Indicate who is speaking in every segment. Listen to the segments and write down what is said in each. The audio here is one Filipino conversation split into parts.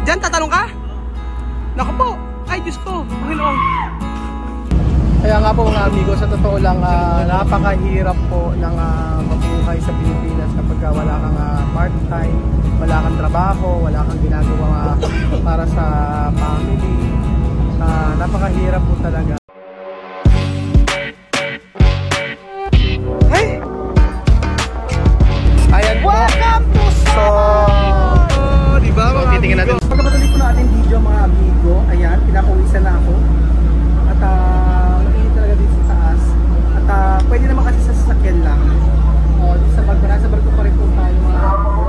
Speaker 1: Diyan, tatanong ka? Naku po, ay Diyos ko, Panginoon. Kaya nga po mga amigo, sa totoo lang, napakahirap po ng mabuhay sa Pilipinas kapag wala kang part-time, wala kang trabaho, wala kang ginagawa para sa family. Napakahirap po talaga. Hey! Ayan po. Welcome to diba mga titingin natin. Pagkabatuloy po na ating video mga amigo, ayan, pinapawisan na ako. At mainit talaga dito sa taas. At pwede naman kasi sa sasakyan lang. O, sa barko pa rin po tayo mga amigo.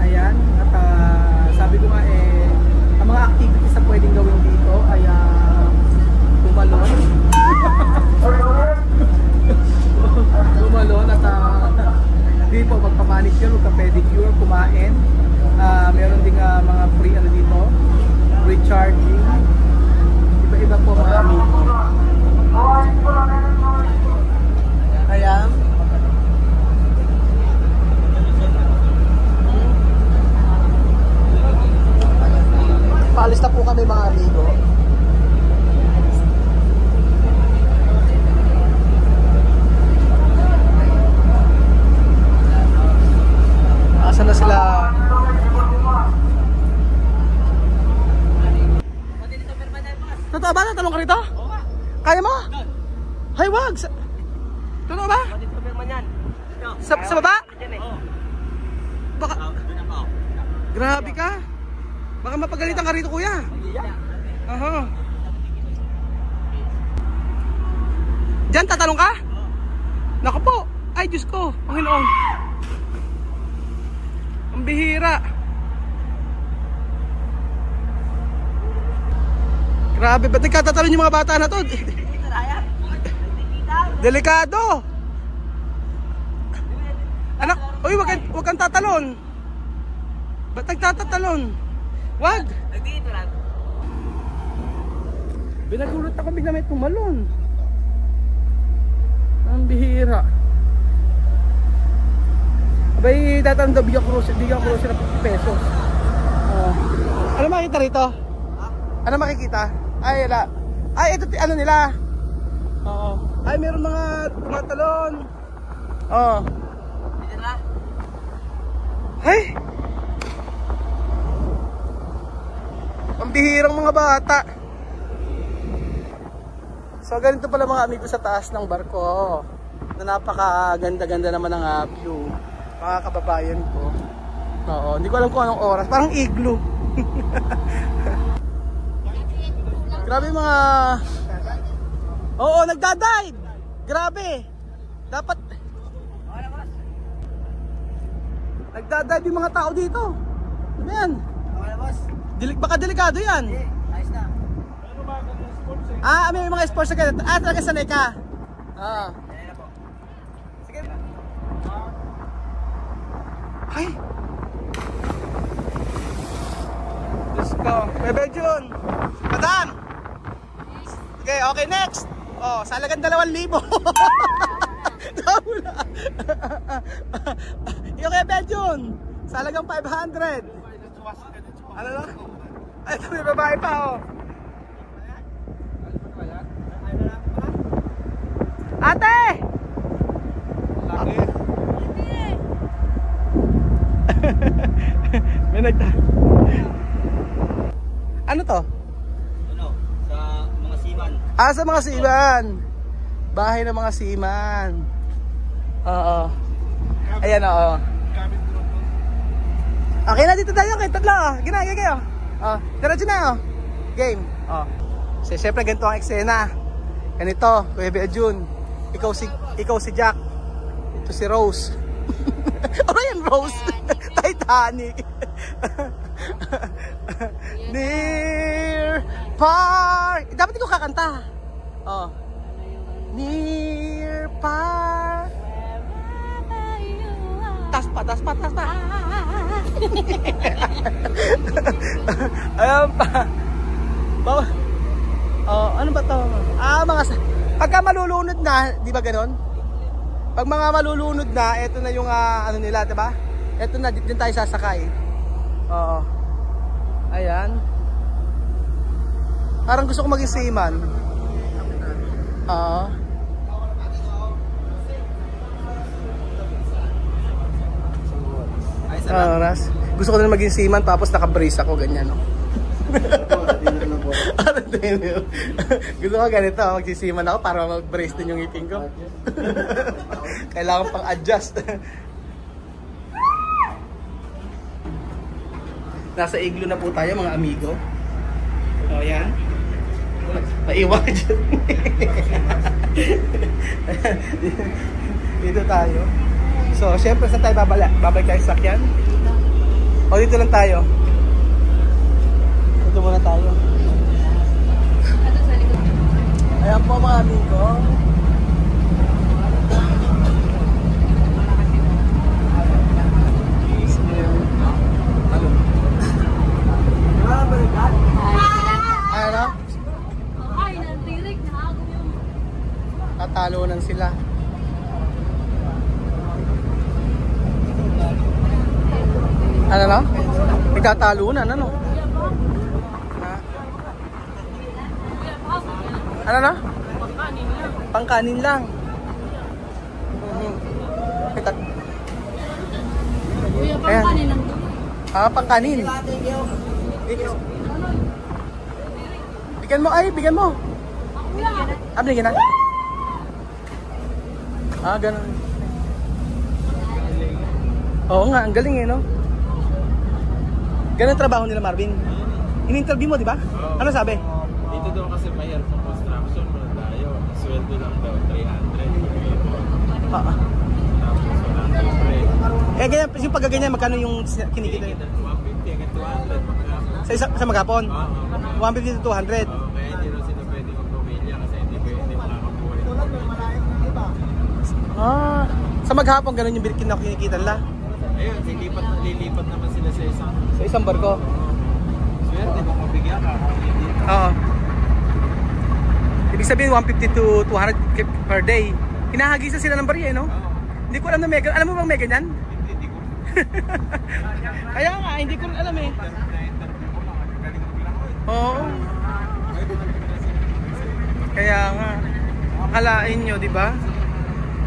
Speaker 1: Ayan, at sabi ko nga ang mga activities na pwedeng gawin dito ay tumalon. Tumalon at hindi po magpamanicure, magpa-pedicure, kumain. Meron ding mga free dito, recharging. Iba-iba po mga amigo. Ayan. Paalis na po kami mga amigo. Asan na sila? Totoo ba? Tatanong ka rito? Kaya mo? Hay wag! Totoo ba? Sa baba? Baka... Grabe ka! Baka mapagalitan ka rito kuya. Aha. Diyan, tatanong ka? Naku po, ay Diyos ko, Panginoon. Ang bihira. Grabe, ba't nagkatatalon yung mga bata na to? Delikado. Anak, uy, wag kang tatalon. Ba't nagtatatalon? Wag. Nagdito lang. Binagulat ako, bigla may tumalon. Ang bihira. Abay, tatanda, bigyan ko siya ng pesos. Ano makikita rito? Ano makikita? Ay, wala. Ay, ito, ano nila? Oo. Ay, meron mga tumatalon. Oo. Ay! Ang bihirang mga bata. So, ganito pala mga amigo sa taas ng barko. Na napakaganda-ganda naman ng view. Mga kababayan ko. Oo, hindi ko alam kung anong oras. Parang igloo. Grabe mga... Oo, nagdadive! Grabe! Dapat... Nagdadive yung mga tao dito. Ano yan? Baka delikado yan. Ayos na. May mga sports na ganito. Talaga sanay ka. Sige. Ay! Diyos ko. Bebe Jun! Madam! Okay, next! Oh, salagang 2,000. Nawala. Yung kay Benjun, salagang 500. Ano na? Ay, ito may babae pa, oh. Ate! May nagta... Ano to?
Speaker 2: Sa mga seaman.
Speaker 1: Sa mga seaman. Bahay ng mga seaman. Oo. Ayan, oo. Okay na, dito tayo. Kaya tatlo, oh. Ginagay kayo. Diretso na, oh. Game. So, siyempre, ganito ang eksena. Ganito, Kuya Jun. Ikaw si Jack. Ito si Rose. Ano yan, Rose? Titanic. Near Park. Dapat ikaw kakanta. Near Park. Tas pa. Ayan pa. Ano ba to? Pagka malulunod na, di ba ganon? Pag mga malulunod na, eto na yung ano nila, diba? Eto na, din tayo sasakay. Oo. Parang gusto ko maging seaman. Oo. Ras. Gusto ko na maging seaman tapos naka-brace ako ganyan, no? Gusto ko ganito, magsisiman ako para mag-brace din yung ngipin ko. Kailangan pang adjust. Nasa igloo na po tayo mga amigo. O yan. Naiwan dyan. Dito tayo. So, syempre saan tayo babalik tayo sa sakyan? O dito lang tayo. Dito muna tayo. Ayan po mga amigo. Ano? Tatalunan sila. Ano na? Nagtatalunan, ano? Ano na? Pangkanin lang.
Speaker 3: Kuya, pangkanin lang to.
Speaker 1: Pangkanin. Bigyan mo, bigyan mo. Bigyan na. Ganun. Oo nga, ang galing no? Ganun trabaho nila, Marvin. In-interview mo, di ba? Ano sabi?
Speaker 4: Dito daw kasi mahirap ng construction mo tayo. Sweldo lang daw, 300.
Speaker 1: Oo.
Speaker 4: Tapos wala daw pre.
Speaker 1: Ganyan, yung pagkaganyan, magkano yung kinikita nila?
Speaker 4: 150 hanggang 200.
Speaker 1: Sa magapon? 150 to 200?
Speaker 4: Kaya hindi rin sila pwede magpamilya kasi hindi makakabuhay.
Speaker 1: Sa maghapon, ganun yung kinikita nila?
Speaker 4: Ayun, lilipat naman sila sa
Speaker 1: isang barko?
Speaker 4: Swerte, kung mabigyan ka.
Speaker 1: Oo. Ibig sabihin 150 to 200 per day. Hinahagisan sila ng barya, no? Hindi ko alam na mega. Alam mo bang mega niyan?
Speaker 4: Hindi ko.
Speaker 1: Kaya nga, hindi ko alam eh. Oo. Kaya nga. Akalain nyo, di ba?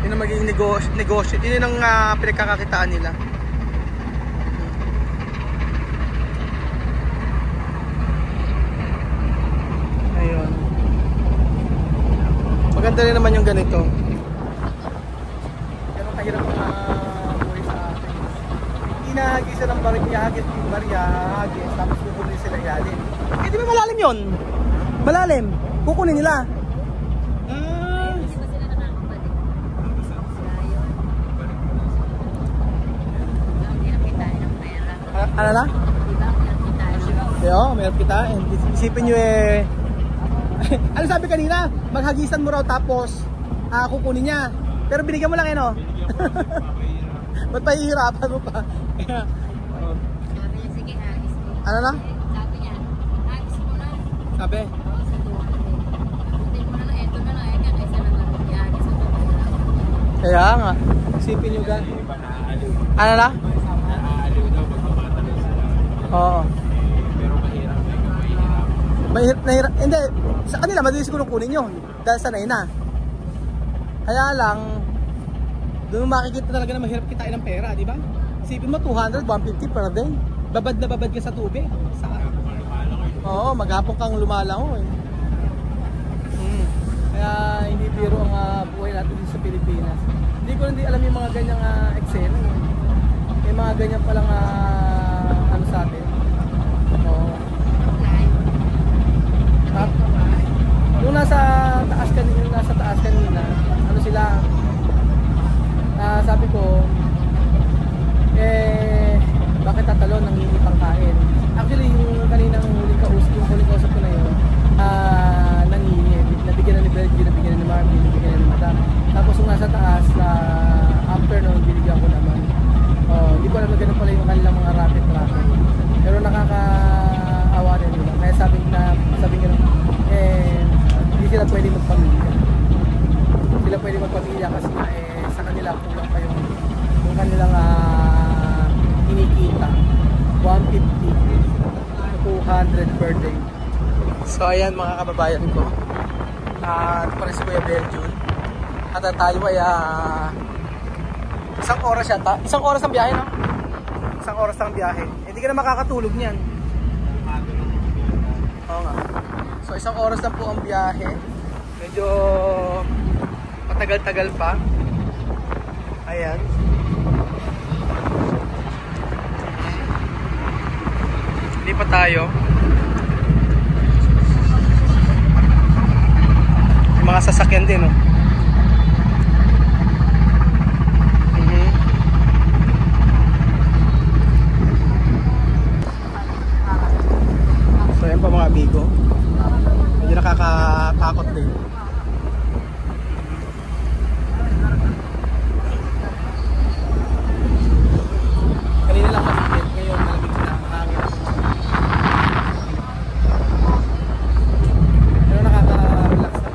Speaker 1: Yun ang magiging negosyo. Yun ang pinagkakakitaan nila. Ayun. Maganda rin naman yung ganito. Pero kahirap buhay sa atin. Hinahagisa ng barya, hagis yung barya, hagis, tapos kukunin sila ilalim. Eh di ba malalim yun? Malalim. Kukunin nila. Ano na? Yo, mayroon kitain. Isipin nyo eh. Ano sabi kanina? Maghagisan mo raw tapos kukunin niya. Pero binigyan mo lang no? Ba't pahihirapan mo pa?
Speaker 3: Sabi niya, sige hagis mo.
Speaker 1: Ano na?
Speaker 3: Sabi niya, hagis mo na.
Speaker 1: Sabi?
Speaker 3: Sa tuwan. Hindi mo na lang, eto na lang. Kaysa naman, hagis mo na.
Speaker 1: Kaya nga. Isipin nyo ga. Ano na?
Speaker 4: Naaaliw daw pag tumatalon sila.
Speaker 1: Oo.
Speaker 4: Pero mahirap.
Speaker 1: Mahirap. Hindi. Sa kanila, madalis ko kunin yun. Dahil sanay na. Kaya lang, doon makikita talaga na mahirap kitain ng pera, di ba? Isipin mo, 200, 150 per day. Babad na babad ka sa tubig. Oo, maghapon kang lumalango eh. Kaya hindi biro ang buhay natin dito sa Pilipinas. Hindi ko hindi alam yung mga ganyang eksena. May mga ganyan palang ano sa atin. Oo. Yung nasa taas kanina, ano sila, sabi ko, bakit tatalon ng hindi pangkain? Actually, yung kaninang huling kausap ko na yun, nangingi, nabigyan na ni Belgie, nabigyan na ni Marvin, nabigyan na ni Madam. Tapos yung nasa taas, after noon, binigyan ko naman. Hindi ko alam na ganun pala yung kanilang mga rapid traffic. Pero nakakaawa rin nila. Kaya sabi nga, hindi sila pwede magpamilya. Sila pwede magpamilya kasi sa kanila kulang pa yung kanilang kinikita. 150 to 200 per day. So ayan mga kababayan ko. Ito pa rin si Kuya Belgium. At tayo ay isang oras yata. Isang oras ang biyahe, no? Isang oras ang biyahe. Hindi ka na makakatulog niyan. Oo nga. So isang oras na po ang biyahe. Medyo matagal-tagal pa. Ayan. Hindi pa tayo. May mga sasakyan din, no? So ayan pa mga amigo. Medyo nakakatakot din. Kanina lang masikip, ngayon malamig na, hangin ako. Pero nakaka-relax na.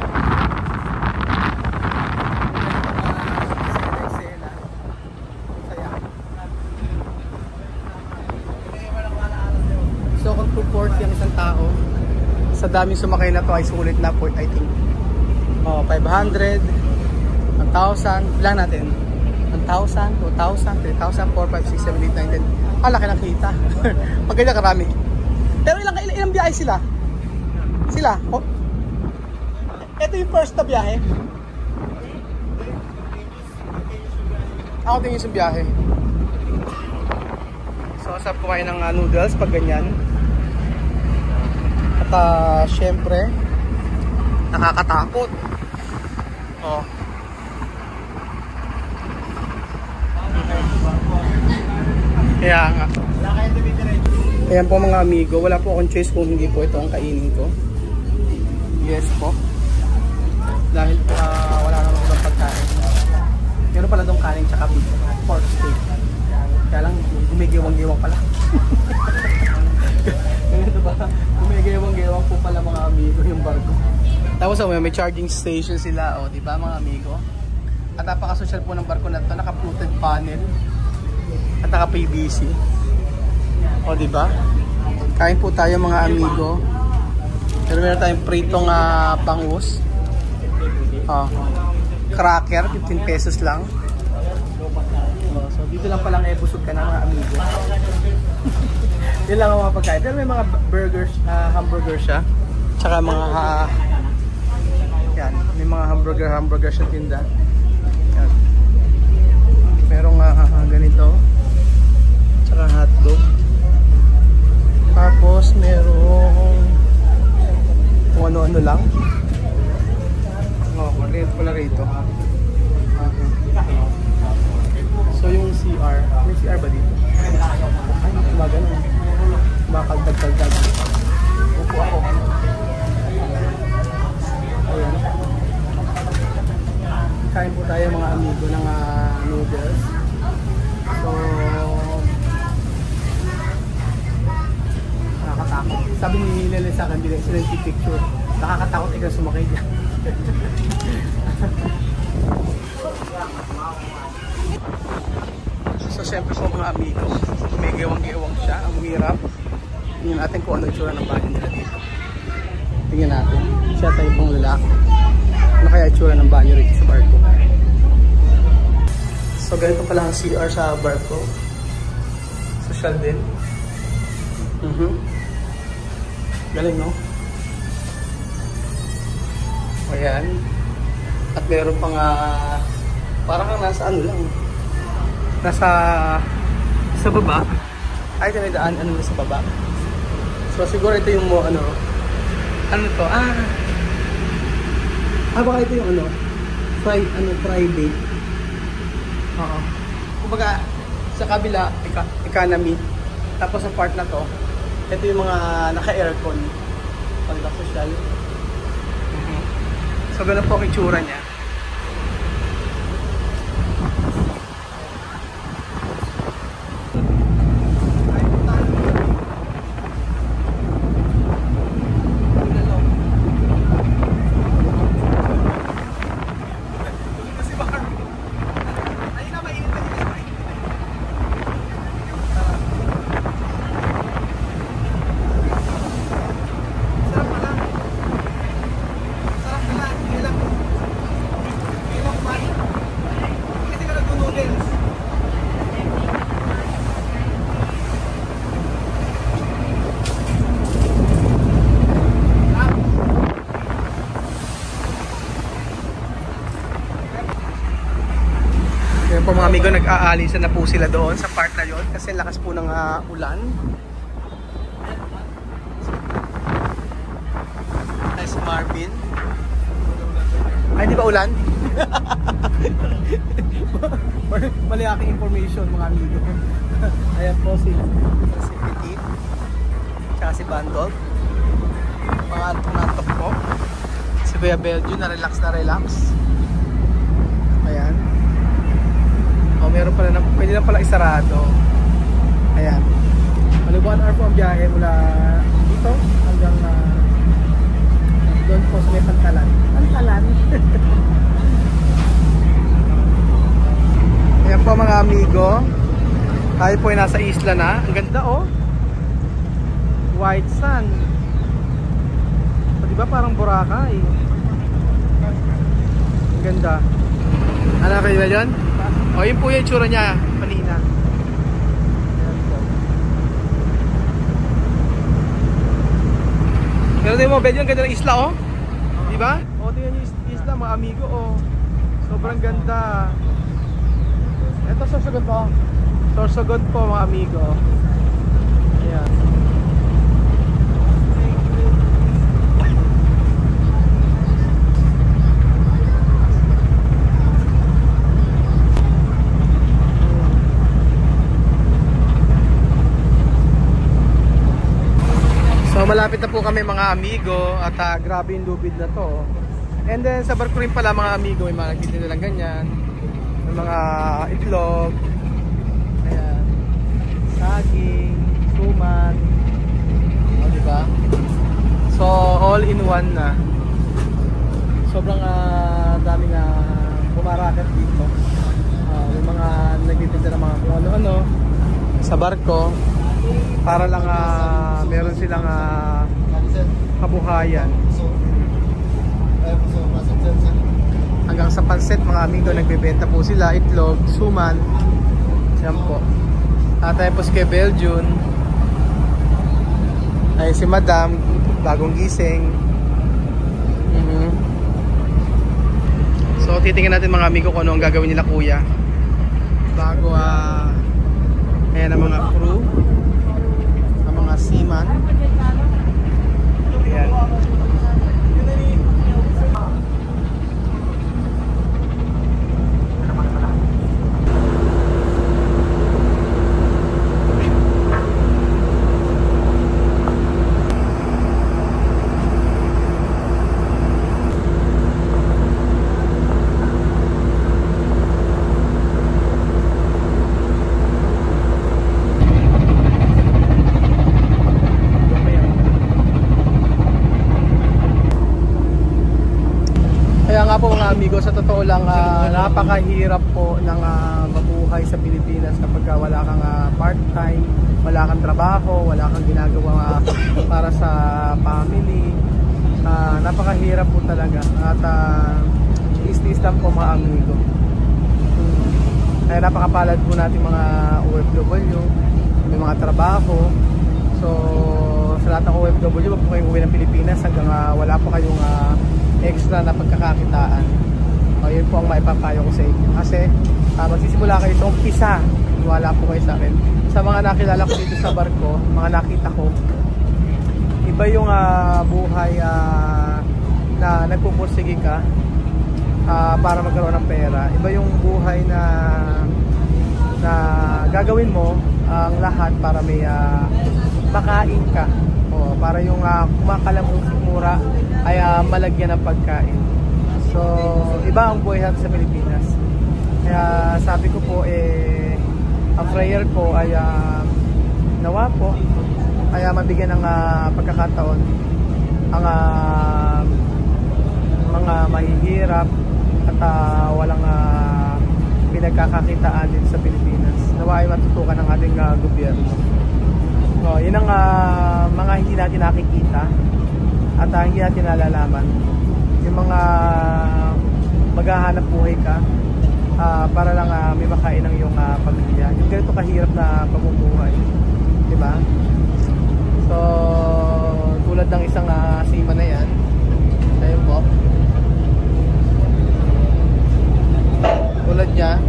Speaker 1: Eksena. Saya. So kung 240 ang isang tao, sa daming sumakay na to ay sulit na po, I think. 500, 1,000, ilan natin? 1,000, 2,000, 3,000, 4, 5, 6, 7, 8, 9, 10. Laki ng kita. Pag ganyan karami. Pero ilang biyahe sila? Sila? Oh. Ito yung first na biyahe. Ako din yung biyahe. So, asap kumain ng noodles pag ganyan. At syempre, nakakatakot. Oh. Kaya nga. Ayan po mga amigo, wala po akong choice kung hindi po ito ang kainin ko. Yes po. Dahil po wala namang ibang pagkain. Meron pala itong kanin tsaka beef, pork steak. Kaya lang, gumigiwang-giwang pala. Ganito ba? Gumigiwang-giwang po pala mga amigo yung barko. Tapos may charging station sila, di ba mga amigo? At napaka-social po ng barko na ito, naka-fluted panel. At naka-PVC. O, diba? Kain po tayo mga amigo. Pero meron tayong pritong bangus. Cracker, 15 pesos lang. So, dito lang palang busog ka na mga amigo. Yun lang ang mga pagkain. Pero may mga burgers, hamburger siya. Tsaka mga, yan, may mga hamburger sa tinda. Yan. Merong ganito. Tsaka hotdog. Tapos merong kung ano-ano lang. Red pala rito. So yung CR, may CR ba dito? Ay, gumagano. Bakagdag-dagdag. Upo ako. Ayan. Kain po tayo mga amigo ng noodles. So nakakatakot. Sabi ni Lele sa akin, bilang sila yung picture. Nakakatakot ikaw sumakay dyan. So siyempre po mga amigo, gumigewang-gewang siya, ang hirap. Tingnan natin kung ano itsura ng banyo nila dito. Tingnan natin, siya tayo pong lalaki. Ano kaya itsura ng banyo rito sa barko? So ganito pala ang CR sa barko. Social din. Galing, no? Ayan. At meron pang parang kang nasa ano lang. Nasa sa baba. Ay, ito may daan ano sa baba. So siguro ito yung ano to? Baka ito yung private. Oo. Kumbaga sa kabila economy. Tapos sa part na to, ito yung mga naka-aircon. Pagka social. So ganun po ang itsura niya. nag-aalisan na po sila doon sa part na yon kasi lakas po ng ulan. Nice Marvin. Ay, di ba ulan? Mali aking information mga amigo. Ayan po si Petit tsaka si Bandog. Mga antok po. Si Kuya Belgio na relax. Ayan. O meron pala na, pwede na pala isarado. Ayan. Bali 1 hour po ang biyahe mula dito hanggang doon po sa may Pantalan. Ayan po mga amigo. Tayo po ay nasa isla na. Ang ganda oh. White sand. So, diba parang Boracay? Ang ganda. Ano kayo ba yun? O yun po yung itsura niya kanina. Ayan po. Pero din mo, Belgium, ganda ng isla oh. Diba? O tingnan nyo yung isla mga amigo oh. Sobrang ganda. Ito Sorsogon po. Sorsogon po mga amigo. Ayan. So malapit na po kami mga amigo at grabe yung lubid na to. And then sa barko rin pala mga amigo, may mga nagtitinda lang ganyan. May mga itlog. Ayan. Saging, suman. O diba? So all in one na. Sobrang daming bumaraket dito. May mga nagtitinda ng mga kung ano-ano sa barko. Para lang meron silang kabuhayan. Hanggang sa pansit mga amigo, nagbebenta po sila itlog, suman. Yan po. Tapos kay Belgium ay si Madam, bagong gising. So titingnan natin mga amigo kung ano ang gagawin nila kuya bago ayan ang mga crew, ang mga seaman. Ayan. Po mga amigo, sa totoo lang napakahirap po ng mabuhay sa Pilipinas kapag wala kang part-time, wala kang trabaho, wala kang ginagawa para sa family. Napakahirap po talaga at is lang po mga amigo. Kaya napakapalad po natin mga OFW, may mga trabaho. So sa lahat ng OFW, wag po kayong uwi ng Pilipinas hanggang wala po kayong extra na pagkakakitaan. Yun po ang maipapayo ko sa inyo. Kasi magsisimula kayo sa umpisa, wala po kayo sa akin. Sa mga nakilala ko dito sa barko, mga nakita ko, iba yung buhay na nagpupursige ka para magkaroon ng pera. Iba yung buhay na gagawin mo ang lahat para may makain ka. Para yung kumakalamang mura ay malagyan ng pagkain. So iba ang buhay natin sa Pilipinas. Kaya sabi ko po ang prayer ko ay nawa po ay mabigyan ng pagkakataon ang mga mahihirap at walang pinagkakakitaan din sa Pilipinas. Nawa ay matutukan ng ating gobyerno. So, yun ang mga hindi natin nakikita at hindi natin nalalaman. Yung mga maghahanap buhay ka para lang may makain ng iyong pamilya. Yung ganito kahirap na pamumuhay. Diba? So, tulad ng isang seaman na yan. Ayun po. Tulad niya,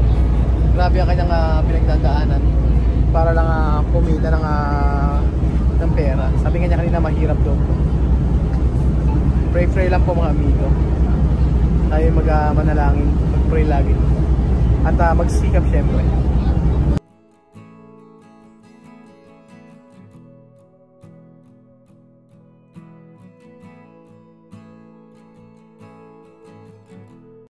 Speaker 1: Grabe ang kanyang pinagdadaanan para lang kumita ng pera. Sabi nga niya kanina mahirap daw po. Pray lang po mga amigo. Tayo manalangin, mag-pray lagi. At magsikap syempre.